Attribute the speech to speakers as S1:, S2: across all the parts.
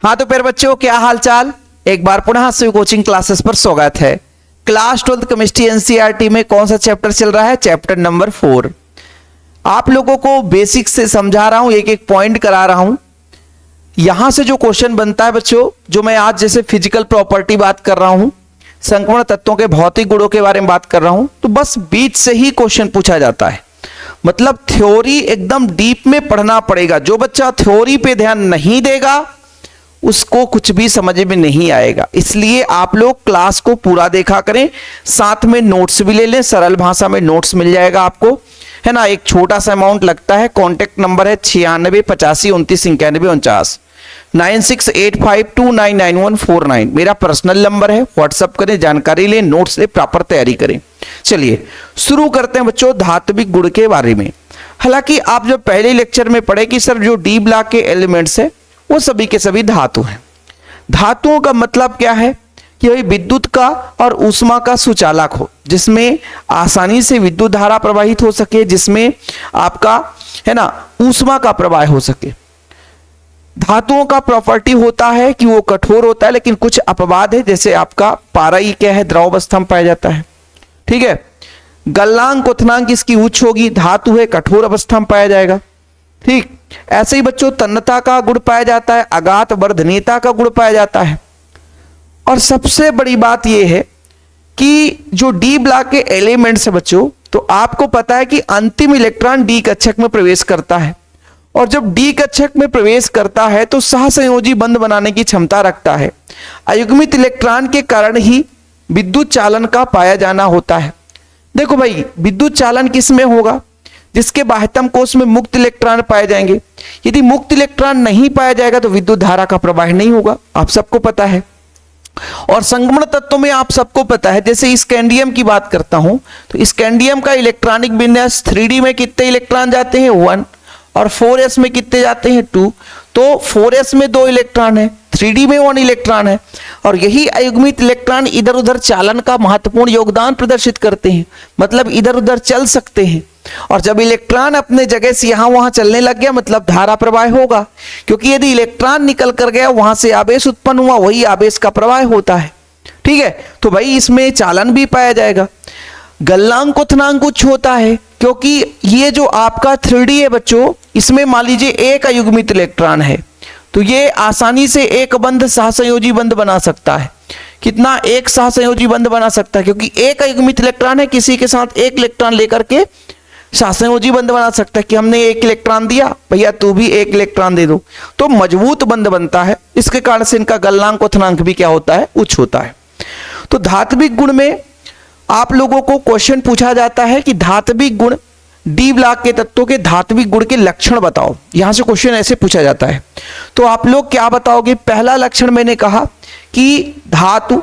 S1: हाँ तो फिर बच्चों क्या हाल चाल, एक बार पुनः सभी कोचिंग क्लासेस पर स्वागत है। क्लास 12th केमिस्ट्री एनसीईआरटी में कौन सा चैप्टर चल रहा है? Chapter number 4। आप लोगों को बेसिक से समझा रहा हूं, एक एक पॉइंट करा रहा हूं। यहां से जो क्वेश्चन बनता है बच्चों, जो मैं आज जैसे फिजिकल प्रॉपर्टी बात कर रहा हूं, संक्रमण तत्वों के भौतिक गुणों के बारे में बात कर रहा हूं, तो बस बीच से ही क्वेश्चन पूछा जाता है। मतलब थ्योरी एकदम डीप में पढ़ना पड़ेगा। जो बच्चा थ्योरी पे ध्यान नहीं देगा उसको कुछ भी समझ में नहीं आएगा। इसलिए आप लोग क्लास को पूरा देखा करें, साथ में नोट्स भी ले लें। सरल भाषा में नोट्स मिल जाएगा आपको, है ना। एक छोटा सा अमाउंट लगता है। कॉन्टेक्ट नंबर है 96 85 29 91 49, 9685299149 मेरा पर्सनल नंबर है। व्हाट्सअप करें, जानकारी लें, नोट्स लें, प्रॉपर तैयारी करें। चलिए शुरू करते हैं बच्चों धात्विक गुण के बारे में। हालांकि आप जब पहले लेक्चर में पढ़े कि सर जो डी ब्लॉक के एलिमेंट्स है वो सभी के सभी धातु हैं। धातुओं का मतलब क्या है कि भाई विद्युत का और ऊष्मा का सुचालक हो, जिसमें आसानी से विद्युत धारा प्रवाहित हो सके, जिसमें आपका है ना ऊष्मा का प्रवाह हो सके। धातुओं का प्रॉपर्टी होता है कि वो कठोर होता है, लेकिन कुछ अपवाद है। जैसे आपका पारा ही क्या है, द्रव अवस्था में पाया जाता है, ठीक है। गलनांक क्वथनांक इसकी उच्च होगी, धातु है, कठोर अवस्था में पाया जाएगा, ठीक। ऐसे ही बच्चों तन्यता का गुण पाया जाता है, आघात वर्धनीयता का गुण पाया जाता है। और सबसे बड़ी बात यह है कि जो डी ब्लॉक के एलिमेंट्स है बच्चों, तो आपको पता है कि अंतिम इलेक्ट्रॉन डी कक्षक में प्रवेश करता है, और जब डी कक्षक में प्रवेश करता है तो सहसंयोजी बंध बनाने की क्षमता रखता है। अयुग्मित इलेक्ट्रॉन के कारण ही विद्युत चालन का पाया जाना होता है। देखो भाई, विद्युत चालन किस में होगा? जिसके बाह्यतम कोश में मुक्त इलेक्ट्रॉन पाए जाएंगे। यदि मुक्त इलेक्ट्रॉन नहीं पाया जाएगा तो विद्युत धारा का प्रवाह नहीं होगा, आप सबको पता है। और संक्रमण तत्वों में आप सबको पता है, जैसे स्कैंडियम की बात करता हूं तो स्कैंडियम का इलेक्ट्रॉनिक विन्यास 3D में कितने इलेक्ट्रॉन जाते हैं? 1, और 4s में कितने जाते हैं? 2। तो 4s में 2 इलेक्ट्रॉन है, 3D में 1 इलेक्ट्रॉन है। और यही अयुग्मित इलेक्ट्रॉन इधर उधर चालन का महत्वपूर्ण योगदान प्रदर्शित करते हैं, मतलब इधर उधर चल सकते हैं। और जब इलेक्ट्रॉन अपने जगह से यहां वहां चलने लग गया, मतलब धारा प्रवाह होगा, क्योंकि यदि इलेक्ट्रॉन निकल कर गया, वहां से आवेश उत्पन्न हुआ, वही आवेश का प्रवाह होता है, ठीक है। तो भाई इसमें चालन भी पाया जाएगा। गलनांक क्वथनांक उच्च होता है, क्योंकि ये जो आपका 3D है बच्चों, इसमें मान लीजिए एक अयुग्मित इलेक्ट्रॉन है, तो ये आसानी से एक बंध सहसंयोजी बंध बना सकता है। कितना? एक सहसंयोजी बंध बना सकता है, क्योंकि एक अयुग्मित इलेक्ट्रॉन है, किसी के साथ एक इलेक्ट्रॉन लेकर के सहसंयोजी बंध बना सकता है कि हमने एक इलेक्ट्रॉन दिया, भैया तू भी एक इलेक्ट्रॉन दे दो, तो मजबूत बंध बनता है। इसके कारण से इनका गलनांक क्वथनांक भी क्या होता है? उच्च होता है। तो धात्विक गुण में आप लोगों को क्वेश्चन पूछा जाता है कि धात्विक गुण डी ब्लॉक के तत्वों के धात्विक गुण के लक्षण बताओ। यहां से क्वेश्चन ऐसे पूछा जाता है, तो आप लोग क्या बताओगे? पहला लक्षण मैंने कहा कि धातु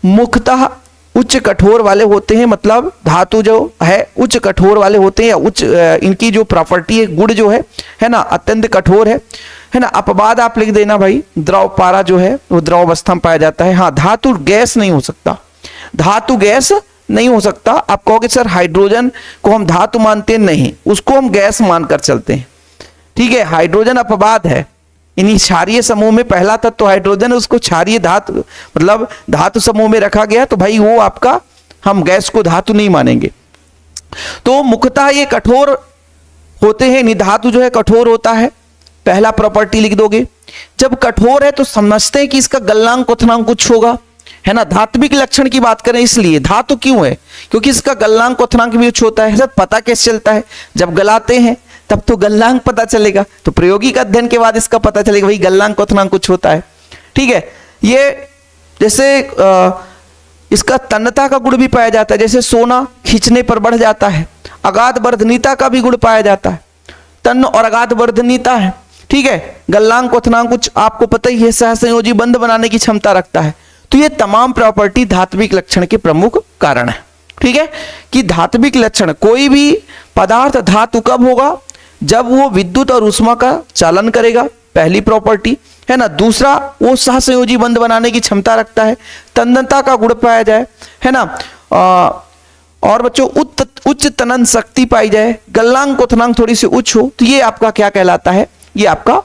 S1: मुख्यतः उच्च कठोर वाले होते हैं, मतलब धातु जो है उच्च कठोर वाले होते हैं, या उच्च इनकी जो प्रॉपर्टी है, गुण जो है ना, अत्यंत कठोर है ना। अपवाद आप लिख देना भाई, द्रव पारा जो है वो द्रव अवस्था में पाया जाता है। हाँ, धातु गैस नहीं हो सकता, धातु गैस नहीं हो सकता। आप कहोगे सर हाइड्रोजन को हम धातु मानते हैं, नहीं, उसको हम गैस मानकर चलते हैं, ठीक है। हाइड्रोजन अपवाद है, इन्हीं क्षारीय समूह में पहला तत्व तो हाइड्रोजन है, उसको क्षारीय धातु मतलब धातु समूह में रखा गया, तो भाई वो आपका हम गैस को धातु नहीं मानेंगे। तो मुख्यतः ये कठोर होते हैं, निधातु जो है कठोर होता है, पहला प्रॉपर्टी लिख दोगे। जब कठोर है तो समझते हैं कि इसका गलनांक क्वथनांक कुछ होगा, है ना। धात्विक लक्षण की बात करें, इसलिए धातु क्यों है? क्योंकि इसका गलनांक क्वथनांक भी उच्च होता है। सर पता कैसे चलता है? जब गलाते हैं तब तो गलनांक पता चलेगा, तो प्रायोगिक अध्ययन के बाद इसका पता चलेगा भाई गलनांक क्वथनांक कुछ होता है, ठीक है। ये जैसे इसका तन्यता का गुण भी पाया जाता है, जैसे सोना खींचने पर बढ़ जाता है। अगाध वर्धनीयता का भी गुण पाया जाता है, तन्य और अगाध वर्धनीयता है, ठीक है। गलनांक क्वथनांक कुछ आपको पता ही है, सहसंयोजी बंध बनाने की क्षमता रखता है। तो ये तमाम प्रॉपर्टी धात्विक लक्षण के प्रमुख कारण है, ठीक है। कि धात्विक लक्षण कोई भी पदार्थ धातु कब होगा? जब वो विद्युत और ऊष्मा का चालन करेगा, पहली प्रॉपर्टी, है ना। दूसरा, वो सहसंयोजी बंध बनाने की क्षमता रखता है, तन्यता का गुण पाया जाए, है ना। और बच्चों उच्च तनन शक्ति पाई जाए, गलनांक क्वथनांक थोड़ी सी उच्च हो, तो ये आपका क्या कहलाता है? ये आपका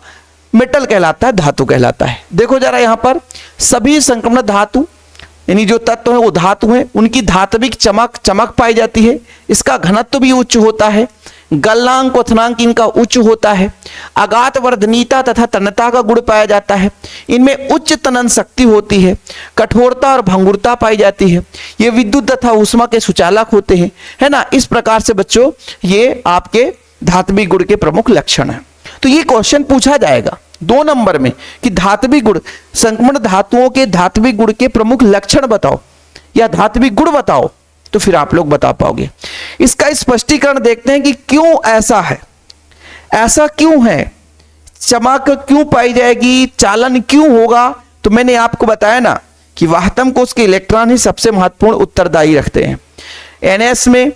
S1: मेटल कहलाता है, धातु कहलाता है। देखो जरा यहाँ पर सभी संक्रमण धातु यानी जो तत्व है वो धातु है, उनकी धात्विक चमक पाई जाती है, इसका घनत्व भी उच्च होता है, गलनांक क्वथनांक इनका उच्च होता है, आघात वर्धनीयता तथा तन्यता का गुण पाया जाता है, इनमें उच्च तनन शक्ति होती है, कठोरता और भंगुरता पाई जाती है, ये विद्युत तथा ऊष्मा के सुचालक होते हैं, है ना। इस प्रकार से बच्चों ये आपके धात्विक गुण के प्रमुख लक्षण हैं। तो ये क्वेश्चन पूछा जाएगा 2 नंबर में कि धात्विक गुण, संक्रमण धातुओं के धात्विक गुण के प्रमुख लक्षण बताओ या धात्विक गुण बताओ, तो फिर आप लोग बता पाओगे। इसका स्पष्टीकरण देखते हैं कि क्यों ऐसा है, ऐसा क्यों है, चमक क्यों पाई जाएगी, चालन क्यों होगा। तो मैंने आपको बताया ना कि वाहतम कोश के इलेक्ट्रॉन ही सबसे महत्वपूर्ण उत्तरदायी रखते हैं। एनएस में,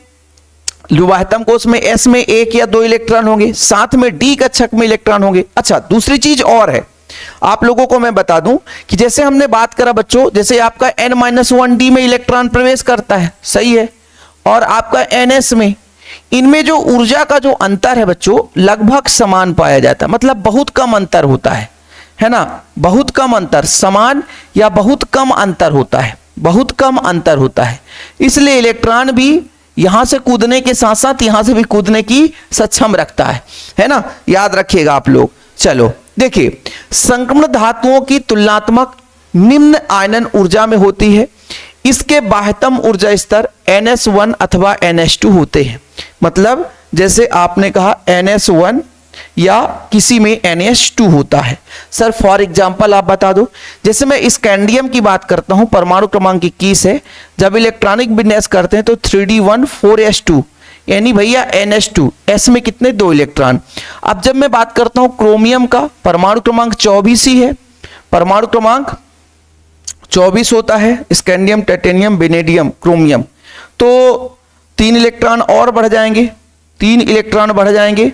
S1: वाहतम कोश में एस में 1 या 2 इलेक्ट्रॉन होंगे, साथ में डी कक्षक में इलेक्ट्रॉन होंगे। अच्छा, दूसरी चीज और है, आप लोगों को मैं बता दूं कि जैसे हमने बात करा बच्चों, जैसे आपका n-1 डी में इलेक्ट्रॉन प्रवेश करता है, सही है, और आपका ns में, इनमें जो ऊर्जा का जो अंतर है बच्चों लगभग समान पाया जाता है, मतलब बहुत कम अंतर होता है ना, बहुत कम अंतर, समान या बहुत कम अंतर होता है, बहुत कम अंतर होता है। इसलिए इलेक्ट्रॉन भी यहां से कूदने के साथ साथ यहां से भी कूदने की सक्षम रखता है ना, याद रखिएगा आप लोग। चलो देखिए, संक्रमण धातुओं की तुलनात्मक निम्न आयनन ऊर्जा में होती है, इसके बाह्यतम ऊर्जा स्तर NS1 अथवा NS2 होते हैं। मतलब जैसे आपने कहा NS1 या किसी में NS2 होता है। सर फॉर एग्जांपल आप बता दो, जैसे मैं स्कैंडियम की बात करता हूं, परमाणु क्रमांक 21 है, जब इलेक्ट्रॉनिक विन्यास करते हैं तो 3D1 4s2 यानी भैया NH2, S में कितने 2 इलेक्ट्रॉन। अब जब मैं बात करता हूं क्रोमियम का, परमाणु क्रमांक 24 ही है, परमाणु क्रमांक 24 होता है, स्कैंडियम, टाइटेनियम, वेनेडियम, क्रोमियम, तो 3 इलेक्ट्रॉन और बढ़ जाएंगे, 3 इलेक्ट्रॉन बढ़ जाएंगे,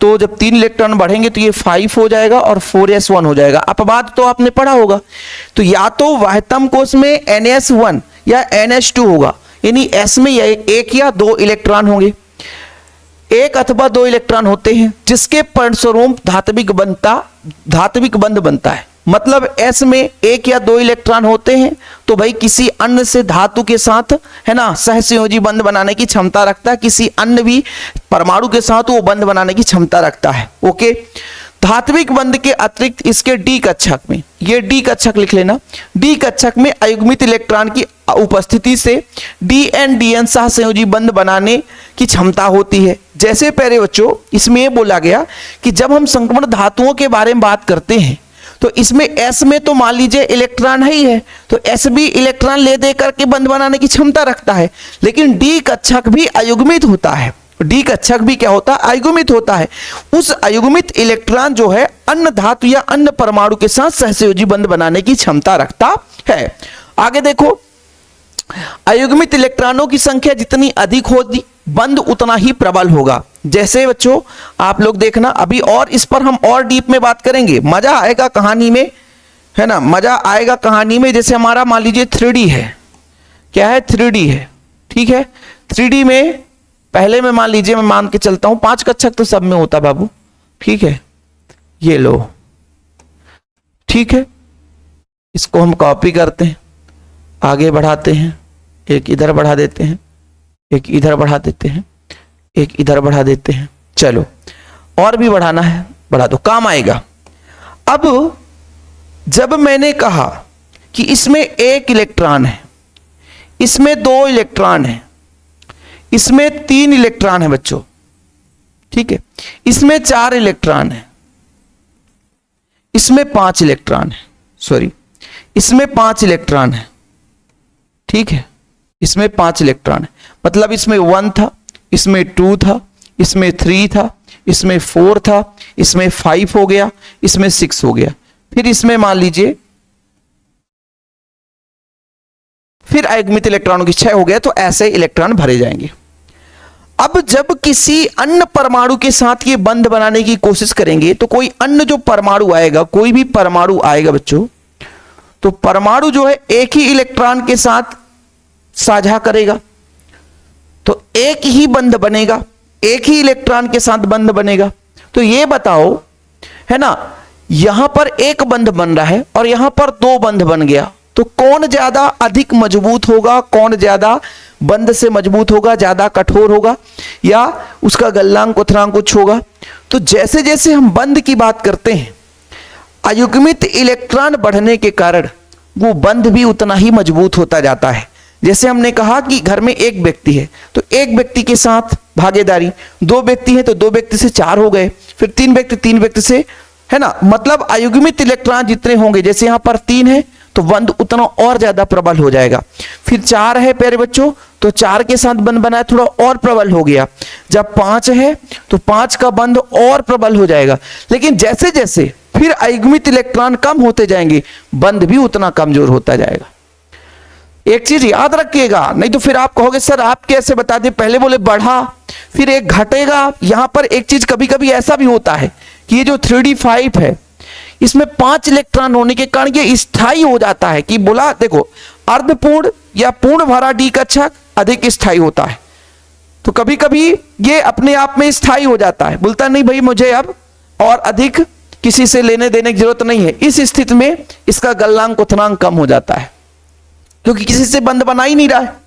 S1: तो जब 3 इलेक्ट्रॉन बढ़ेंगे तो ये 5 हो जाएगा और 4s1 हो जाएगा। अपवाद तो आपने पढ़ा होगा, तो या तो वाह्यतम कोश में NS1 या NH2 होगा, यानी S में 1 या 2 इलेक्ट्रॉन होंगे, 1 अथवा 2 इलेक्ट्रॉन होते हैं, जिसके परिणामस्वरूप धात्विक बंध बनता है। मतलब S में 1 या 2 इलेक्ट्रॉन होते हैं तो भाई किसी अन्य से धातु के साथ, है ना, सहसंयोजी बंध बनाने की क्षमता रखता है, किसी अन्य भी परमाणु के साथ वो बंध बनाने की क्षमता रखता है। ओके, धात्विक बंध के अतिरिक्त इसके डी कक्षक में, ये डी कक्षक लिख लेना, डी कक्षक में अयुग्मित इलेक्ट्रॉन की उपस्थिति से DN-DN सहसंयोजी बंध बनाने की क्षमता होती है। जैसे पहले बच्चों इसमें ये बोला गया कि जब हम संक्रमण धातुओं के बारे में बात करते हैं तो इसमें S में तो मान लीजिए इलेक्ट्रॉन ही है, तो S भी इलेक्ट्रॉन ले दे करके बंध बनाने की क्षमता रखता है, लेकिन डी कक्षक भी अयुग्मित होता है, डी कक्षक भी क्या होता है, अयुग्मित होता है। उस अयुग्मित इलेक्ट्रॉन जो है अन्य धातु या अन्य परमाणु के साथ सहसंयोजी बंध बनाने की क्षमता रखता है। आगे देखो, अयुग्मित इलेक्ट्रॉनों की संख्या जितनी अधिक होगी बंध उतना ही प्रबल होगा। जैसे बच्चों आप लोग देखना, अभी और इस पर हम और डीप में बात करेंगे, मजा आएगा कहानी में, है ना, मजा आएगा कहानी में। जैसे हमारा मान लीजिए 3D है, क्या है 3D है, ठीक है, 3D में पहले में मान लीजिए, मैं मान के चलता हूं 5 कक्षक तो सब में होता बाबू, ठीक है, ये लो, ठीक है, इसको हम कॉपी करते हैं, आगे बढ़ाते हैं, एक इधर बढ़ा देते हैं, एक इधर बढ़ा देते हैं, एक इधर बढ़ा देते हैं, चलो और भी बढ़ाना है बढ़ा दो, काम आएगा। अब जब मैंने कहा कि इसमें 1 इलेक्ट्रॉन है, इसमें 2 इलेक्ट्रॉन है, इसमें 3 इलेक्ट्रॉन है बच्चों, ठीक है, इसमें 4 इलेक्ट्रॉन है, इसमें 5 इलेक्ट्रॉन है, सॉरी इसमें 5 इलेक्ट्रॉन है, ठीक है, इसमें 5 इलेक्ट्रॉन है, मतलब इसमें 1 था, इसमें 2 था, इसमें 3 था, इसमें 4 था, इसमें 5 हो गया, इसमें 6 हो गया, फिर इसमें मान लीजिए फिर अयुग्मित इलेक्ट्रॉनों की 6 हो गया, तो ऐसे इलेक्ट्रॉन भरे जाएंगे। अब जब किसी अन्य परमाणु के साथ ये बंध बनाने की कोशिश करेंगे तो कोई अन्य जो परमाणु आएगा, कोई भी परमाणु आएगा बच्चों, तो परमाणु जो है एक ही इलेक्ट्रॉन के साथ साझा करेगा, तो एक ही बंध बनेगा, एक ही इलेक्ट्रॉन के साथ बंध बनेगा। तो ये बताओ, है ना, यहां पर एक बंध बन रहा है और यहां पर दो बंध बन गया, तो कौन ज्यादा अधिक मजबूत होगा, कौन ज्यादा बंध से मजबूत होगा, ज्यादा कठोर होगा, या उसका गलनांक उथरांक कुछ होगा? तो जैसे जैसे हम बंध की बात करते हैं, अयुग्मित इलेक्ट्रॉन बढ़ने के कारण वो बंध भी उतना ही मजबूत होता जाता है। जैसे हमने कहा कि घर में एक व्यक्ति है, तो एक व्यक्ति के साथ भागीदारी, दो व्यक्ति है तो दो व्यक्ति से चार हो गए, फिर तीन व्यक्ति से, है ना, मतलब अयुग्मित इलेक्ट्रॉन जितने होंगे, जैसे यहां पर तीन है तो बंध उतना और ज्यादा प्रबल हो जाएगा। फिर चार है प्यारे बच्चों, तो चार के साथ बंध बनाया, थोड़ा और प्रबल हो गया। जब पांच है तो पांच का बंध और प्रबल हो जाएगा। लेकिन जैसे जैसे फिर अयुग्मित इलेक्ट्रॉन कम होते जाएंगे, बंध भी उतना कमजोर होता जाएगा। एक चीज याद रखिएगा, नहीं तो फिर आप कहोगे सर आप कैसे बता दें, पहले बोले बढ़ा फिर एक घटेगा। यहां पर एक चीज कभी कभी ऐसा भी होता है कि ये जो 3d5 है, इसमें 5 इलेक्ट्रॉन होने के कारण ये स्थायी हो जाता है। कि बोला देखो, अर्धपूर्ण या पूर्ण भरा डी कक्षक अधिक स्थायी होता है, तो कभी कभी ये अपने आप में स्थायी हो जाता है, बोलता नहीं भाई मुझे अब और अधिक किसी से लेने देने की जरूरत नहीं है। इस स्थिति में इसका गलनांक उथनांक कम हो जाता है, क्योंकि किसी से बंध बना ही नहीं रहा है।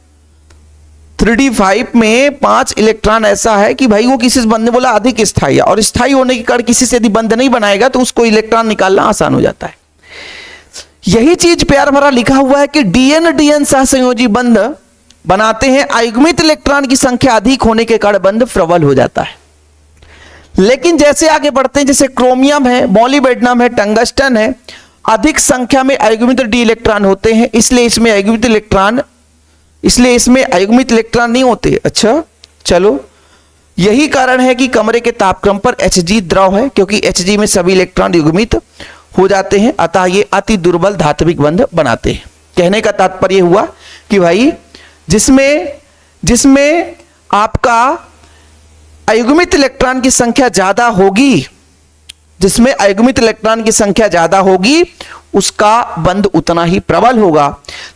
S1: 3d5 में 5 इलेक्ट्रॉन ऐसा है कि भाई वो किसी से बंध, बोला अधिक स्थायी, और स्थायी होने के कारण किसी से यदि बंध नहीं बनाएगा तो उसको इलेक्ट्रॉन निकालना आसान हो जाता है। यही चीज प्यार भरा लिखा हुआ है कि डीएन सहसंयोजी बंध बनाते हैं, अयुग्मित इलेक्ट्रॉन की संख्या अधिक होने के कारण बंध प्रबल हो जाता है। लेकिन जैसे आगे बढ़ते हैं, जैसे क्रोमियम है, मॉलिब्डेनम है, टंगस्टन है, अधिक संख्या में अयुग्मित डी इलेक्ट्रॉन होते हैं, इसलिए इसमें अयुग्मित इलेक्ट्रॉन नहीं होते। अच्छा चलो, यही कारण है कि कमरे के तापक्रम पर Hg द्रव है, क्योंकि Hg में सभी इलेक्ट्रॉन युग्मित हो जाते हैं, अतः ये अति दुर्बल धात्विक बंध बनाते हैं। कहने का तात्पर्य हुआ कि भाई जिसमें आपका अयुग्मित इलेक्ट्रॉन की संख्या ज्यादा होगी, जिसमें अयुग्मित इलेक्ट्रॉन की संख्या ज्यादा होगी, उसका बंध उतना ही प्रबल होगा।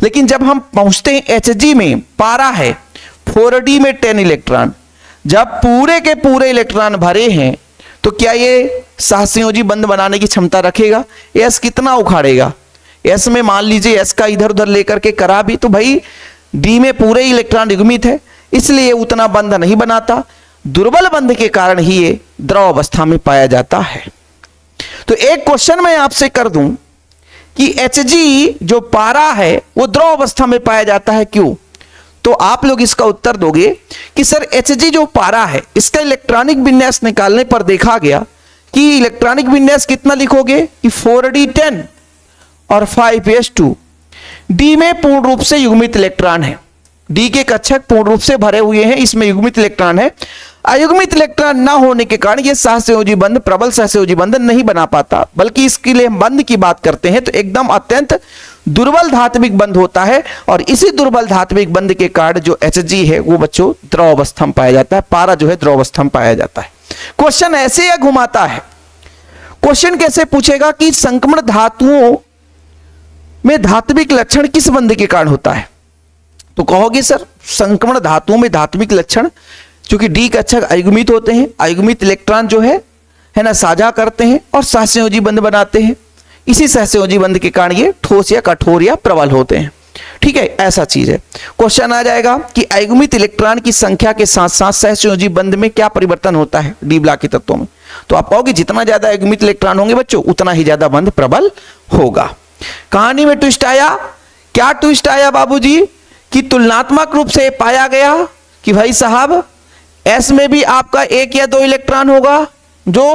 S1: लेकिन जब हम पहुंचते हैं Hg में, पारा है 4d में 10 इलेक्ट्रॉन, जब पूरे के पूरे इलेक्ट्रॉन भरे हैं तो क्या ये सहसंयोजी बंध बनाने की क्षमता रखेगा? S कितना उखाड़ेगा? S में मान लीजिए S का इधर उधर लेकर के करा भी, तो भाई D में पूरे इलेक्ट्रॉन युग्मित है, इसलिए उतना बंध नहीं बनाता। दुर्बल बंध के कारण ही ये द्रव अवस्था में पाया जाता है। तो एक क्वेश्चन मैं आपसे कर दूं कि Hg जो पारा है वो द्रव अवस्था में पाया जाता है, क्यों? तो आप लोग इसका उत्तर दोगे कि सर Hg जो पारा है, इसका इलेक्ट्रॉनिक विन्यास निकालने पर देखा गया कि इलेक्ट्रॉनिक विन्यास कितना लिखोगे कि 4d10 और 5s2। D में पूर्ण रूप से युग्मित इलेक्ट्रॉन है, D के कक्षक पूर्ण रूप से भरे हुए हैं, इसमें युग्मित इलेक्ट्रॉन है। अयुग्मित इलेक्ट्रॉन ना होने के कारण यह सहसंयोजी बंध, प्रबल सहसंयोजी बंध नहीं बना पाता, बल्कि इसके लिए हम बंध की बात करते हैं तो एकदम अत्यंत दुर्बल धात्विक बंध होता है। और इसी दुर्बल धात्विक बंध के कारण जो Hg है वो बच्चों द्रव अवस्था में पाया जाता है, पारा जो है द्रव अवस्था में पाया जाता है। क्वेश्चन ऐसे या घुमाता है, क्वेश्चन कैसे पूछेगा कि संक्रमण धातुओं में धात्विक लक्षण किस बंध के कारण होता है? तो कहोगे सर संक्रमण धातुओं में धात्विक लक्षण, क्योंकि डी कक्षक अयुग्मित होते हैं, अयुग्मित इलेक्ट्रॉन जो है ना साझा करते हैं और सहसंयोजी बंध बनाते हैं, इसी सहसंयोजी बंध के कारण ये ठोस या कठोर या प्रबल होते हैं। ठीक है, ऐसा चीज है। क्वेश्चन आ जाएगा कि अयुग्मित इलेक्ट्रॉन की संख्या के साथ साथ सहसंयोजी बंध में क्या परिवर्तन होता है डी ब्लॉक के तत्वों में? तो आप कहोगे जितना ज्यादा अयुग्मित इलेक्ट्रॉन होंगे बच्चों उतना ही ज्यादा बंध प्रबल होगा। कहानी में ट्विस्ट आया, क्या ट्विस्ट आया बाबूजी? कि तुलनात्मक रूप से पाया गया कि भाई साहब S में भी आपका एक या दो इलेक्ट्रॉन होगा जो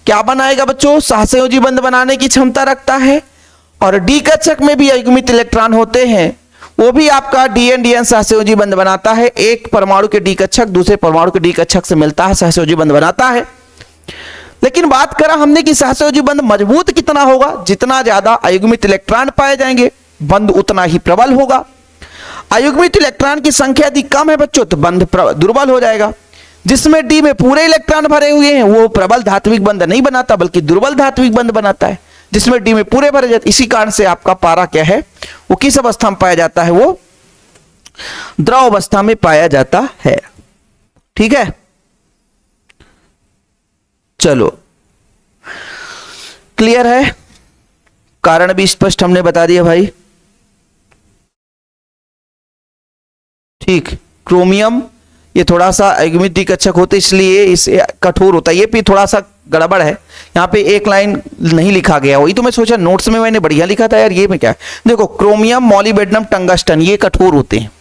S1: क्या बनाएगा बच्चों? सहसंयोजी बंध बनाने की क्षमता रखता है। और डी कक्षक में भी अयुग्मित इलेक्ट्रॉन होते हैं, वो भी आपका DN सहसंयोजी बंध बनाता है। एक परमाणु के डी कक्षक दूसरे परमाणु के डी कक्षक से मिलता है, सहसंयोजी बंध बनाता है। लेकिन बात करा हमने कि सहसंयोजी बंध मजबूत कितना होगा? जितना ज्यादा अयुग्मित इलेक्ट्रॉन पाए जाएंगे बंध उतना ही प्रबल होगा। अयुग्मित इलेक्ट्रॉन की संख्या यदि कम है बच्चों तो बंध दुर्बल हो जाएगा। जिसमें डी में पूरे इलेक्ट्रॉन भरे हुए हैं वो प्रबल धात्विक बंध नहीं बनाता बल्कि दुर्बल धात्विक बंध बनाता है। जिसमें डी में पूरे भरे जाते, इसी कारण से आपका पारा क्या है, वो किस अवस्था में पाया जाता है? वो द्रव अवस्था में पाया जाता है। ठीक है, चलो क्लियर है? कारण भी स्पष्ट हमने बता दिया भाई। ठीक, क्रोमियम ये थोड़ा सा अयुग्मित द्विकक्षक होते इसलिए इसे कठोर होता है। ये भी थोड़ा सा गड़बड़ है, यहाँ पे एक लाइन नहीं लिखा गया, वही तो मैं सोचा नोट्स में मैंने बढ़िया लिखा था यार, ये में क्या है। देखो क्रोमियम, मॉलिब्डेनम, टंगस्टन ये कठोर होते हैं।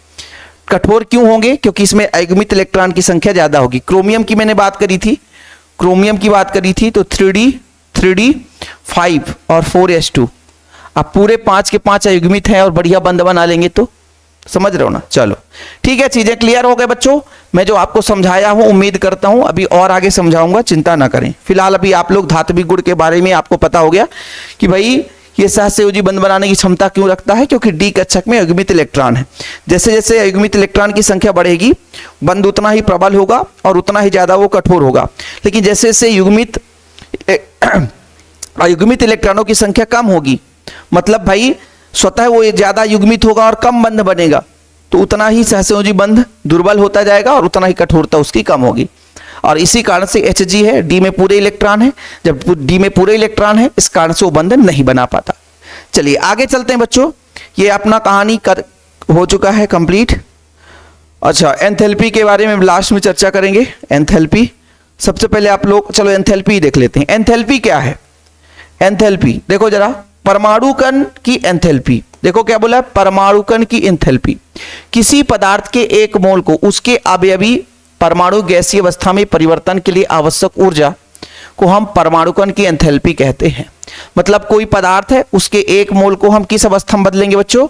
S1: कठोर क्यों होंगे? क्योंकि इसमें अयुग्मित इलेक्ट्रॉन की संख्या ज्यादा होगी। क्रोमियम की मैंने बात करी थी, क्रोमियम की बात करी थी तो 3d 5 और 4s2, अब पूरे 5 के 5 अयुग्मित हैं और बढ़िया बंध बना लेंगे, तो समझ रहे हो ना। चलो ठीक है, चीजें क्लियर हो गए बच्चों। मैं जो आपको समझाया हूं उम्मीद करता हूं अभी और आगे समझाऊंगा, चिंता ना करें। फिलहाल अभी आप लोग धात्विक गुण के बारे में आपको पता हो गया कि भाई ये सहसंयोजी बंध बनाने की क्षमता क्यों रखता है, क्योंकि डी कक्षक में अयुग्मित इलेक्ट्रॉन है। जैसे जैसे अयुग्मित इलेक्ट्रॉन की संख्या बढ़ेगी बंध उतना ही प्रबल होगा और उतना ही ज्यादा वो कठोर होगा। लेकिन जैसे जैसे अयुग्मित इलेक्ट्रॉनों की संख्या कम होगी, मतलब भाई स्वतः वो ज्यादा युग्मित होगा और कम बंध बनेगा, तो उतना ही सहसंयोजी बंध दुर्बल होता जाएगा और उतना ही कठोरता उसकी कम होगी। और इसी कारण से Hg है, डी में पूरे इलेक्ट्रॉन है, जब डी में पूरे इलेक्ट्रॉन है इस कारण से वो बंध नहीं बना पाता। चलिए आगे चलते हैं बच्चों, ये अपना कहानी हो चुका है कंप्लीट। अच्छा, एंथैल्पी के बारे में लास्ट में चर्चा करेंगे। एंथैल्पी सबसे पहले आप लोग चलो एंथैल्पी देख लेते हैं। एंथैल्पी क्या है? एंथैल्पी देखो जरा, परमाणु कण की एंथैल्पी, देखो क्या बोला है, परमाणु कण की एंथैल्पी। किसी पदार्थ के एक मोल को उसके अवयवी परमाणु गैसीय अवस्था में परिवर्तन के लिए आवश्यक ऊर्जा को हम परमाणु कण की एंथैल्पी कहते हैं। मतलब कोई पदार्थ है उसके एक मोल को हम किस अवस्था में बदलेंगे बच्चों?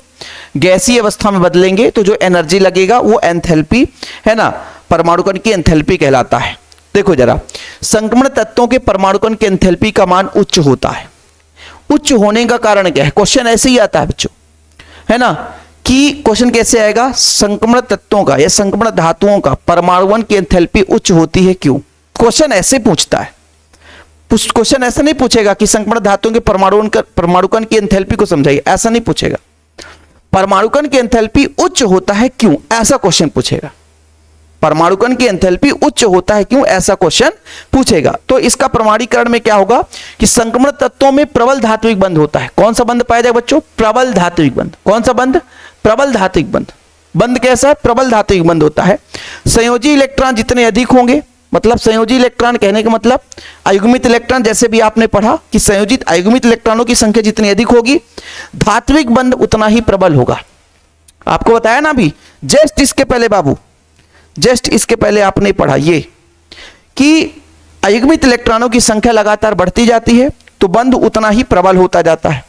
S1: गैसीय अवस्था में बदलेंगे, तो जो एनर्जी लगेगा वो एंथैल्पी है ना, परमाणु कण की एंथैल्पी कहलाता है। देखो जरा, संक्रमण तत्वों के परमाणु कण की एंथैल्पी का मान उच्च होता है। उच्च होने का कारण क्या है? क्वेश्चन ऐसे ही आता है बच्चों, है ना, कि क्वेश्चन कैसे आएगा, संक्रमण तत्वों का या संक्रमण धातुओं का परमाणु की एंथैल्पी उच्च होती है क्यों? क्वेश्चन ऐसे पूछता है। क्वेश्चन ऐसा नहीं पूछेगा कि संक्रमण धातुओं के परमाणु कण की एंथैल्पी को समझाइए, ऐसा नहीं पूछेगा। परमाणु कण की एंथैल्पी उच्च होता है क्यों, ऐसा क्वेश्चन पूछेगा। परमाणु कण की एंथैल्पी उच्च होता है क्यों, ऐसा क्वेश्चन पूछेगा। तो इसका प्रमाणीकरण में क्या होगा कि संक्रमण तत्वों में प्रबल धात्विक बंध होता है। कौन सा बंध पाया जाए बच्चों? प्रबल धात्विक बंध। कौन सा बंध? प्रबल धात्विक बंध। बंध कैसा है? प्रबल धात्विक बंध होता है। संयोजी इलेक्ट्रॉन जितने अधिक होंगे, मतलब संयोजी इलेक्ट्रॉन कहने का मतलब अयुग्मित इलेक्ट्रॉन, जैसे भी आपने पढ़ा कि संयोजित अयुग्मित इलेक्ट्रॉनों की संख्या जितनी अधिक होगी धात्विक बंध उतना ही प्रबल होगा। आपको बताया ना अभी, जस्ट इसके पहले बाबू, जस्ट इसके पहले आपने पढ़ा ये कि अयुग्मित इलेक्ट्रॉनों की संख्या लगातार बढ़ती जाती है तो बंध उतना ही प्रबल होता जाता है,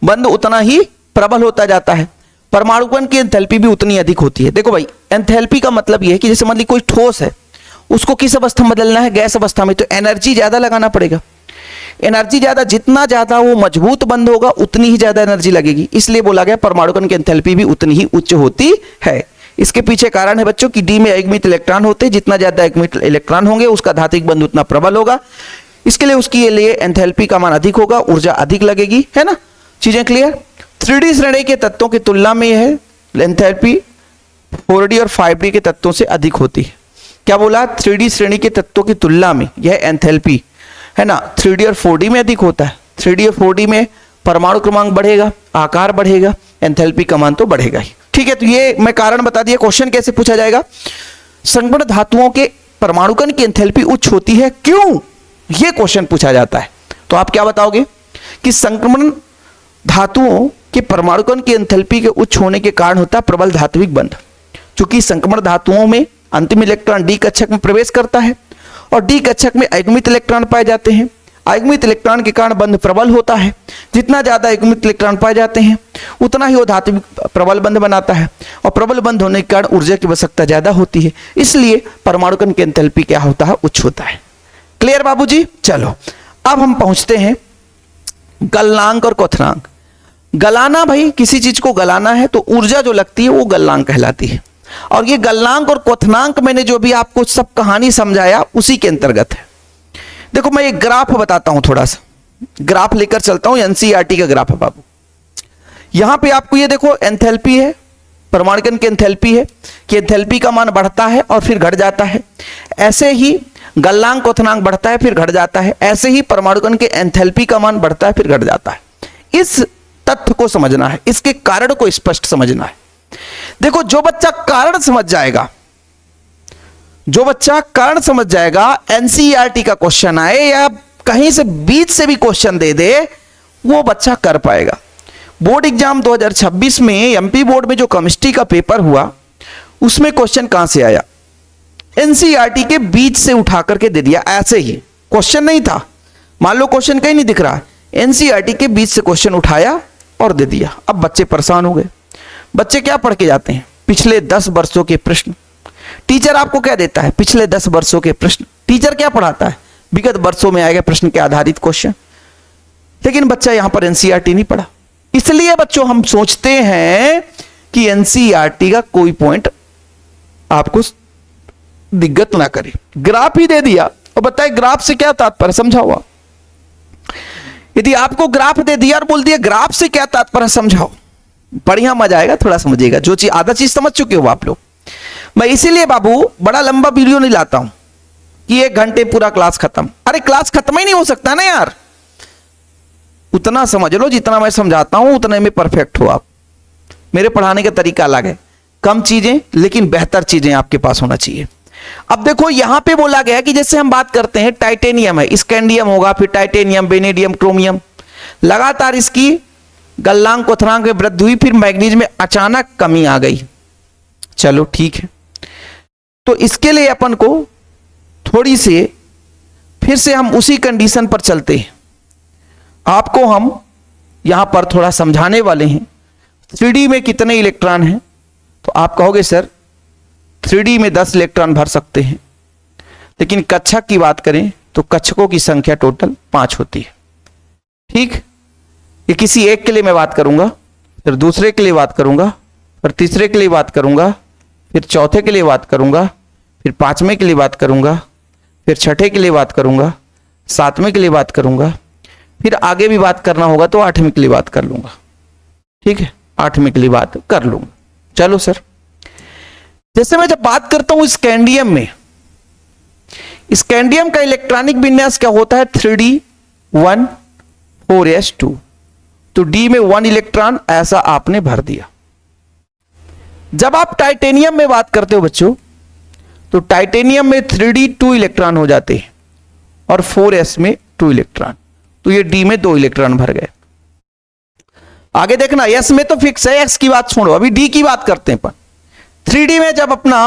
S1: बंध उतना ही प्रबल होता जाता है। परमाणु कण की एंथैल्पी भी उतनी अधिक होती है। देखो भाई, एंथैल्पी का मतलब यह है कि जैसे मान ली कोई ठोस है, उसको किस अवस्था में बदलना है? गैस अवस्था में, तो एनर्जी ज्यादा लगाना पड़ेगा। एनर्जी ज्यादा, जितना ज्यादा वो मजबूत बंध होगा उतनी ही ज्यादा एनर्जी लगेगी। इसलिए बोला गया परमाणु कण की एंथैल्पी भी उतनी ही उच्च होती है। इसके पीछे कारण है बच्चों कि डी में अयुग्मित इलेक्ट्रॉन होते हैं, जितना ज्यादा अयुग्मित इलेक्ट्रॉन होंगे उसका धात्विक बंध उतना प्रबल होगा, इसके लिए उसकी लिए एंथैल्पी का मान अधिक होगा, ऊर्जा अधिक लगेगी, है ना। चीजें क्लियर? 3D श्रेणी के तत्वों की तुलना में यह एंथैल्पी 4D और 5D के तत्वों से अधिक होती है। क्या बोला? 3D श्रेणी के तत्वों की तुलना में यह एंथैल्पी है ना 3D और 4D में अधिक होता है। 3D और 4D में परमाणु क्रमांक बढ़ेगा, आकार बढ़ेगा, एंथैल्पी का मान तो बढ़ेगा ही। ठीक है, तो ये मैं कारण बता दिया। क्वेश्चन कैसे पूछा जाएगा? संक्रमण धातुओं के परमाणु कण की एंथैल्पी उच्च होती है क्यों, यह क्वेश्चन पूछा जाता है। तो आप क्या बताओगे कि संक्रमण धातुओं के परमाणु कण की एंथैल्पी के उच्च होने के कारण होता है प्रबल धात्विक बंध। चूंकि संक्रमण धातुओं में अंतिम इलेक्ट्रॉन डी कक्षक में प्रवेश करता है और डी कक्षक में अयुग्मित इलेक्ट्रॉन पाए जाते हैं। अयुग्मित इलेक्ट्रॉन के कारण बंध प्रबल होता है। जितना ज्यादा अयुग्मित इलेक्ट्रॉन पाए जाते हैं उतना ही वो धात्विक प्रबल बंध बनाता है, और प्रबल बंध होने के कारण ऊर्जा की आवश्यकता ज्यादा होती है। इसलिए परमाणु कण की एंथैल्पी क्या होता है? उच्च होता है। क्लियर बाबूजी? चलो अब हम पहुंचते हैं गलनांक और क्वथनांक। गलाना, भाई किसी चीज को गलाना है तो ऊर्जा जो लगती है वो गलनांक कहलाती है। और ये गलनांक और क्वथनांक मैंने जो भी आपको सब कहानी समझाया उसी के अंतर्गत है। देखो मैं एक ग्राफ बताता हूं, थोड़ा सा ग्राफ लेकर चलता हूं, एनसीईआरटी का ग्राफ है बाबू। यहां पे आपको ये देखो एंथैल्पी है, परमाणु कण की एंथैल्पी है कि एंथैल्पी का मान बढ़ता है और फिर घट जाता है। ऐसे ही गलनांक क्वथनांक बढ़ता है फिर घट जाता है, ऐसे ही परमाणु कण के एंथैल्पी का मान बढ़ता है फिर घट जाता है। इस तथ्य को समझना है, इसके कारण को स्पष्ट समझना है। देखो, जो बच्चा कारण समझ जाएगा, जो बच्चा कारण समझ जाएगा, एनसीईआरटी का क्वेश्चन आए या कहीं से बीच से भी क्वेश्चन दे दे, वो बच्चा कर पाएगा। बोर्ड एग्जाम 2026 में एमपी बोर्ड में जो केमिस्ट्री का पेपर हुआ, उसमें क्वेश्चन कहां से आया? एनसीईआरटी के बीच से उठा करके दे दिया, ऐसे ही क्वेश्चन नहीं था। मान लो क्वेश्चन कहीं नहीं दिख रहा, एनसीईआरटी के बीच से क्वेश्चन उठाया और दे दिया। अब बच्चे परेशान हो गए। बच्चे क्या पढ़ के जाते हैं? पिछले 10 वर्षों के प्रश्न। टीचर आपको क्या देता है? पिछले 10 वर्षों के प्रश्न। टीचर क्या पढ़ाता है? विगत वर्षों में आएगा प्रश्न के आधारित क्वेश्चन। लेकिन बच्चा यहां पर एनसीईआरटी नहीं पढ़ा, इसलिए बच्चों हम सोचते हैं कि एनसीईआरटी का कोई पॉइंट आपको दिक्कत ना करे। ग्राफ ही दे दिया और बताए ग्राफ से क्या तात्पर्य, समझाओ आप। यदि आपको ग्राफ दे दिया और बोल दिया ग्राफ से क्या तात्पर्य समझाओ, बढ़िया मजा आएगा, थोड़ा समझिएगा। जो चीज आधा चीज समझ चुके हो आप लोग। मैं इसीलिए बाबू बड़ा लंबा वीडियो नहीं लाता हूं कि 1 घंटे पूरा क्लास खत्म। अरे क्लास खत्म ही नहीं हो सकता ना यार। उतना समझ लो जितना मैं समझाता हूं, उतने में परफेक्ट हो आप। मेरे पढ़ाने का तरीका अलग है, कम चीजें लेकिन बेहतर चीजें आपके पास होना चाहिए। अब देखो यहां पे बोला गया कि जैसे हम बात करते हैं टाइटेनियम है, स्कैंडियम होगा, फिर टाइटेनियम, वेनेडियम, क्रोमियम, लगातार इसकी गलनांक क्वथनांक में वृद्धि हुई, फिर मैग्नीज में अचानक कमी आ गई। चलो ठीक है, तो इसके लिए अपन को थोड़ी से फिर से हम उसी कंडीशन पर चलते हैं। आपको हम यहां पर थोड़ा समझाने वाले हैं 3D में कितने इलेक्ट्रॉन हैं। तो आप कहोगे सर 3D में 10 इलेक्ट्रॉन भर सकते हैं, लेकिन कक्षक की बात करें तो कक्षकों की संख्या टोटल 5 होती है। ठीक, ये किसी एक के लिए मैं बात करूंगा, फिर दूसरे के लिए बात करूंगा, फिर तीसरे के लिए बात करूंगा, फिर चौथे के लिए बात करूंगा, फिर 5वें के लिए बात करूंगा, फिर 6ठे के लिए बात करूंगा, 7वें के लिए बात करूंगा, फिर आगे भी बात करना होगा तो 8वें के लिए बात कर लूंगा। ठीक है, 8वें के लिए बात कर लूंगा। चलो सर, जैसे मैं जब बात करता हूं स्कैंडियम में, स्कैंडियम का इलेक्ट्रॉनिक विन्यास क्या होता है? 3D1 4s2। तो D में 1 इलेक्ट्रॉन ऐसा आपने भर दिया। जब आप टाइटेनियम में बात करते हो बच्चों, तो टाइटेनियम में 3D 2 इलेक्ट्रॉन हो जाते हैं और 4s में 2 इलेक्ट्रॉन। तो ये D में 2 इलेक्ट्रॉन भर गए। आगे देखना, S में तो फिक्स है, X की बात छोड़ो, अभी D की बात करते हैं। पर 3D में जब अपना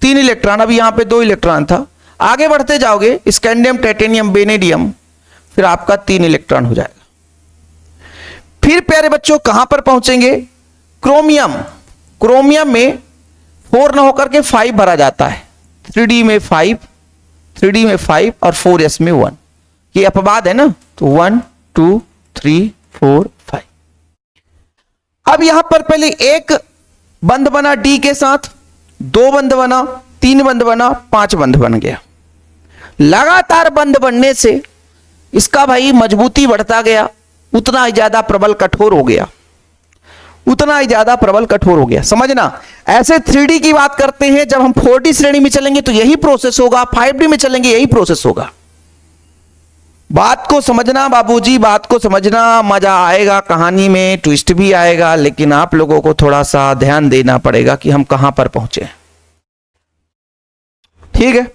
S1: 3 इलेक्ट्रॉन, अभी यहां पे 2 इलेक्ट्रॉन था, आगे बढ़ते जाओगे स्कैंडियम, टाइटेनियम, वेनेडियम, फिर आपका 3 इलेक्ट्रॉन हो जाएगा। फिर प्यारे बच्चों कहां पर पहुंचेंगे? क्रोमियम। क्रोमियम में 4 न होकर के 5 भरा जाता है। 3D में 5, 3D में 5 और 4s में 1। ये अपवाद है ना, तो 1 2 3 4 5। अब यहां पर पहले एक बंध बना D के साथ, 2 बंध बना, 3 बंध बना, 5 बंध बन गया। लगातार बंध बनने से इसका भाई मजबूती बढ़ता गया, उतना ही ज्यादा प्रबल कठोर हो गया, उतना ही ज्यादा प्रबल कठोर हो गया। समझना, ऐसे 3D की बात करते हैं, जब हम 4D श्रेणी में चलेंगे तो यही प्रोसेस होगा, 5D में चलेंगे यही प्रोसेस होगा। बात को समझना बाबूजी, बात को समझना, मजा आएगा, कहानी में ट्विस्ट भी आएगा, लेकिन आप लोगों को थोड़ा सा ध्यान देना पड़ेगा कि हम कहां पर पहुंचे। ठीक है,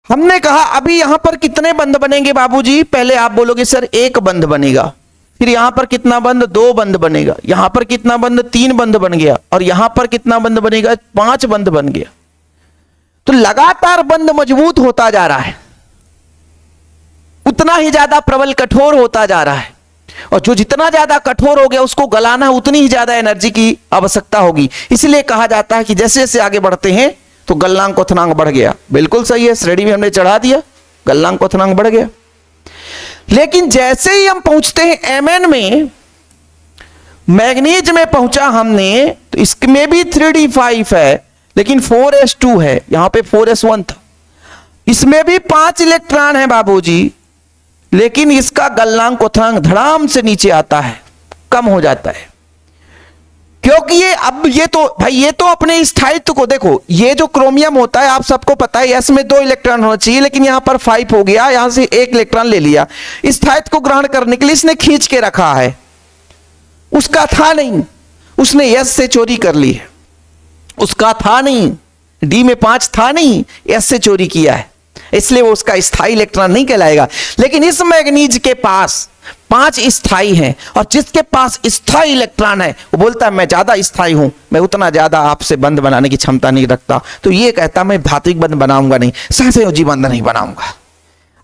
S1: हमने कहा अभी यहां पर कितने बंध बनेंगे बाबूजी? पहले आप बोलोगे सर 1 बंध बनेगा, फिर यहां पर कितना बंध? 2 बंध बनेगा, यहां पर कितना बंध? 3 बंध बन गया, और यहां पर कितना बंध बनेगा? 5 बंध बन गया। तो लगातार बंध मजबूत होता जा रहा है, उतना ही ज्यादा प्रबल कठोर होता जा रहा है, और जो जितना ज्यादा कठोर हो गया उसको गलाना उतनी ही ज्यादा एनर्जी की आवश्यकता होगी। इसलिए कहा जाता है कि जैसे जैसे आगे बढ़ते हैं तो गलनांक क्वथनांक बढ़ गया। बिल्कुल सही है, श्रेणी में हमने चढ़ा दिया, गलनांक क्वथनांक बढ़ गया। लेकिन जैसे ही हम पहुंचते हैं Mn में, मैग्नीज में पहुंचा हमने, तो इसमें भी 3D5 है, लेकिन 4s2 है, यहां पे 4s1 था। इसमें भी 5 इलेक्ट्रॉन है बाबूजी, लेकिन इसका गलनांक क्वथनांक धड़ाम से नीचे आता है, कम हो जाता है। क्योंकि ये तो भाई ये तो अपने स्थायित्व को देखो, ये जो क्रोमियम होता है आप सबको पता है एस में 2 इलेक्ट्रॉन होना चाहिए, लेकिन यहां पर 5 हो गया, यहां से 1 इलेक्ट्रॉन ले लिया। स्थायित्व को ग्रहण करने के लिए इसने खींच के रखा है, उसका था नहीं, उसने एस से चोरी कर ली है। उसका था नहीं, डी में 5 था नहीं, एस से चोरी किया है, इसलिए वो उसका स्थायी इलेक्ट्रॉन नहीं कहलाएगा। लेकिन इस मैग्नीज के पास 5 स्थायी हैं, और जिसके पास स्थायी इलेक्ट्रॉन है वो बोलता है मैं ज्यादा स्थायी हूं, मैं उतना ज्यादा आपसे बंध बनाने की क्षमता नहीं रखता, तो ये कहता मैं धात्विक बंध बनाऊंगा नहीं, सहसंयोजी बंध नहीं बनाऊंगा।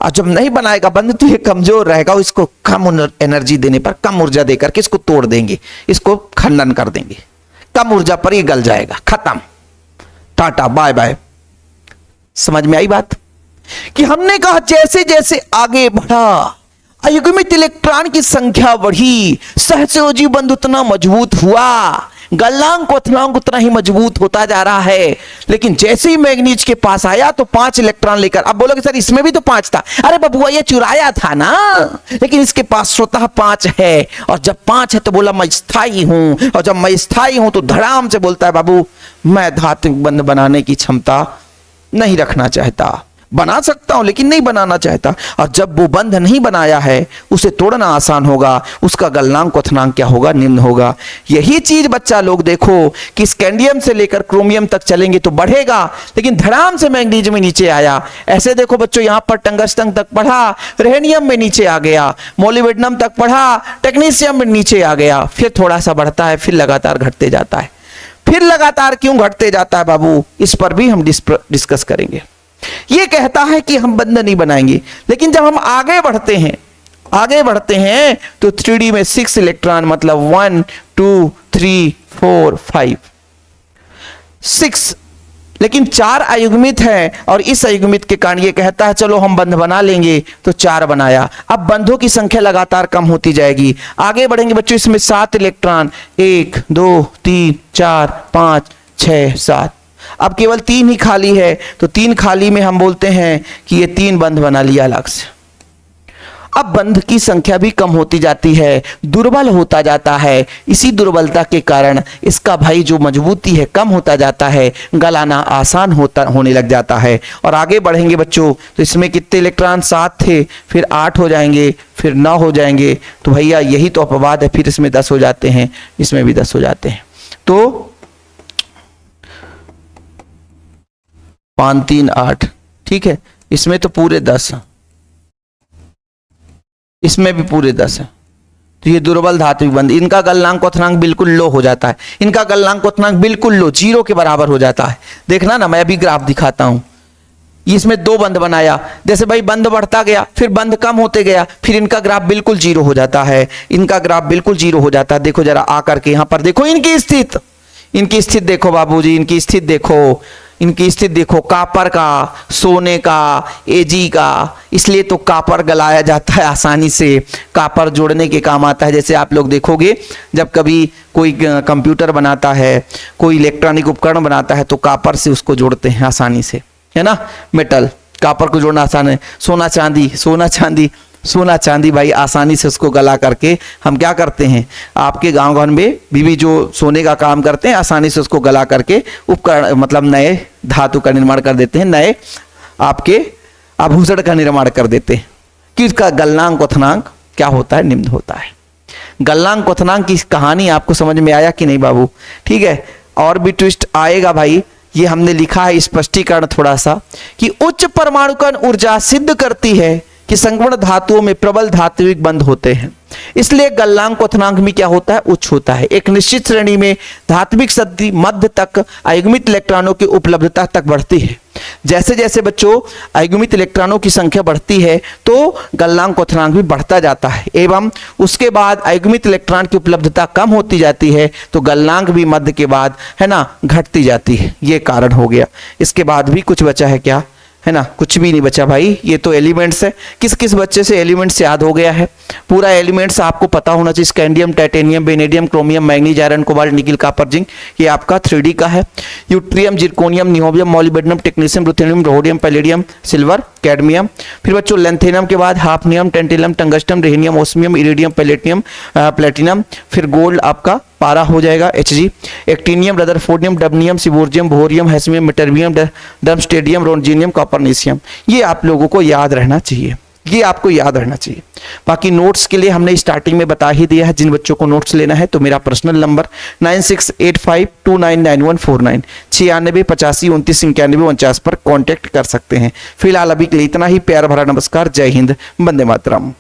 S1: और जब नहीं बनाएगा बंध तो ये कमजोर रहेगा, इसको कम एनर्जी देने पर, कम ऊर्जा देकर के इसको तोड़ देंगे, इसको खंडन कर देंगे, कम ऊर्जा पर ये गल जाएगा, खत्म, टाटा बाय बाय। समझ में आई बात? कि हमने कहा जैसे जैसे आगे बढ़ा अयुग्मित इलेक्ट्रॉन की संख्या बढ़ी, सहसंयोजी बंध उतना मजबूत हुआ, गलनांक क्वथनांक उतना ही मजबूत होता जा रहा है। लेकिन जैसे ही मैग्नीज के पास आया तो 5 इलेक्ट्रॉन लेकर, अब बोलोगे सर इसमें भी तो 5 था, अरे बबुआ ये चुराया था ना, लेकिन इसके पास स्वतः 5 है, और जब 5 है तो बोला मैं स्थायी हूं, और जब मैं स्थायी हूं तो धड़ाम से बोलता है बाबू मैं धात्विक बंध बनाने की क्षमता नहीं रखना चाहता, बना सकता हूं लेकिन नहीं बनाना चाहता। और जब वो बंध नहीं बनाया है उसे तोड़ना आसान होगा, उसका गलनांक क्वथनांक क्या होगा, निम्न होगा। यही चीज बच्चा लोग देखो कि स्कैंडियम से लेकर क्रोमियम तक चलेंगे तो बढ़ेगा, लेकिन धड़ाम से मैग्नीज में नीचे आया। ऐसे देखो बच्चों, यहां पर टंगस्टन तक पढ़ा, रेडियम में नीचे आ गया, मोलिब्डेनम तक पढ़ा, टेक्नीशियम में नीचे आ गया, फिर थोड़ा सा बढ़ता है, फिर लगातार घटते जाता है। फिर लगातार क्यों घटते जाता है बाबू, इस पर भी हम डिस्कस करेंगे। ये कहता है कि हम बंध नहीं बनाएंगे, लेकिन जब हम आगे बढ़ते हैं तो 3D में 6 इलेक्ट्रॉन, मतलब 1 2 3 4 5 6, लेकिन 4 अयुग्मित है, और इस अयुग्मित के कारण ये कहता है चलो हम बंध बना लेंगे, तो 4 बनाया। अब बंधों की संख्या लगातार कम होती जाएगी, आगे बढ़ेंगे बच्चों, इसमें 7 इलेक्ट्रॉन, 1 2 3 4 5 6 7, अब केवल 3 ही खाली है, तो 3 खाली में हम बोलते हैं कि ये 3 बंध बना लिया अलग से। अब बंध की संख्या भी कम होती जाती है, दुर्बल होता जाता है, इसी दुर्बलता के कारण इसका भाई जो मजबूती है कम होता जाता है, गलाना आसान होने लग जाता है। और आगे बढ़ेंगे बच्चों तो इसमें कितने इलेक्ट्रॉन 7 थे, फिर 8 हो जाएंगे, फिर 9 हो जाएंगे, तो भैया यही तो अपवाद है, फिर इसमें 10 हो जाते हैं, इसमें भी 10 हो जाते हैं, तो 5 3 8, ठीक है। इसमें तो पूरे 10, इसमें भी पूरे 10 है, तो ये दुर्बल धात्विक बंध, इनका गलनांक क्वथनांक बिल्कुल लो हो जाता है, इनका गलनांक क्वथनांक बिल्कुल लो, 0 के बराबर हो जाता है। देखना ना, मैं अभी ग्राफ दिखाता हूं, इसमें 2 बंध बनाया, जैसे भाई बंध बढ़ता गया, फिर बंध कम होते गया, फिर इनका ग्राफ बिल्कुल 0 हो जाता है, इनका ग्राफ बिल्कुल 0 हो जाता है। देखो जरा आकर के यहां पर देखो इनकी स्थिति देखो बाबूजी, इनकी स्थिति देखो, इनकी स्थिति देखो, कापर का, सोने का, एजी का, इसलिए तो कापर गलाया जाता है आसानी से, कापर जोड़ने के काम आता है। जैसे आप लोग देखोगे जब कभी कोई कंप्यूटर बनाता है, कोई इलेक्ट्रॉनिक उपकरण बनाता है, तो कापर से उसको जोड़ते हैं आसानी से, है ना, मेटल, कापर को जोड़ना आसान है। सोना चांदी भाई आसानी से उसको गला करके हम क्या करते हैं, आपके गांव घर में बीवी जो सोने का काम करते हैं, आसानी से उसको गला करके उपकरण, मतलब नए धातु का निर्माण कर देते हैं, नए आपके आभूषण का निर्माण कर देते हैं। कि इसका गलनांक क्वथनांक क्या होता है, निम्न होता है। गलनांक क्वथनांक की कहानी आपको समझ में आया कि नहीं बाबू? ठीक है, और भी ट्विस्ट आएगा भाई, ये हमने लिखा है स्पष्टीकरण थोड़ा सा, कि उच्च परमाणु कण ऊर्जा सिद्ध करती है कि संगमण धातुओं में प्रबल धात्विक बंध होते हैं, इसलिए गलनांक क्वथनांक भी क्या होता है, उच्च होता है। एक निश्चित श्रेणी में धात्विक शक्ति मध्य तक अयुग्मित इलेक्ट्रॉनों की उपलब्धता तक बढ़ती है। जैसे जैसे बच्चों अयुग्मित इलेक्ट्रॉनों की संख्या बढ़ती है तो गलनांक क्वथनांक भी बढ़ता जाता है, एवं उसके बाद अयुग्मित इलेक्ट्रॉन की उपलब्धता कम होती जाती है तो गलनांक भी मध्य के बाद, है ना, घटती जाती है। ये कारण हो गया। इसके बाद भी कुछ बचा है क्या, है ना? कुछ भी नहीं बचा भाई, ये तो एलिमेंट्स है। किस किस बच्चे से एलिमेंट्स याद हो गया है? पूरा एलिमेंट्स आपको पता होना चाहिए। Scandium, titanium, vanadium, chromium, manganese, iron, cobalt, nickel, copper, zinc, ये आपका 3D का है। Yttrium, zirconium, niobium, molybdenum, technetium, ruthenium, rhodium, palladium, silver, cadmium. फिर बच्चों लेंथेनियम के बाद hafnium, tantalum, tungsten, rhenium, osmium, iridium, पैलेटियम, प्लेटिनम। फिर गोल्ड आपका पारा हो जाएगा Hg। Actinium, rutherfordium, dubnium, seaborgium, bohrium, hassium, meitnerium, darmstadtium, roentgenium, copernicium. ये आप लोगों को याद रहना चाहिए, ये आपको याद रहना चाहिए। बाकी नोट्स के लिए हमने स्टार्टिंग में बता ही दिया है। जिन बच्चों को नोट्स लेना है तो मेरा पर्सनल नंबर 9685299149 9685292949 पर कांटेक्ट कर सकते हैं। फिलहाल अभी के लिए इतना ही। प्यार भरा नमस्कार। जय हिंद, वंदे मातरम।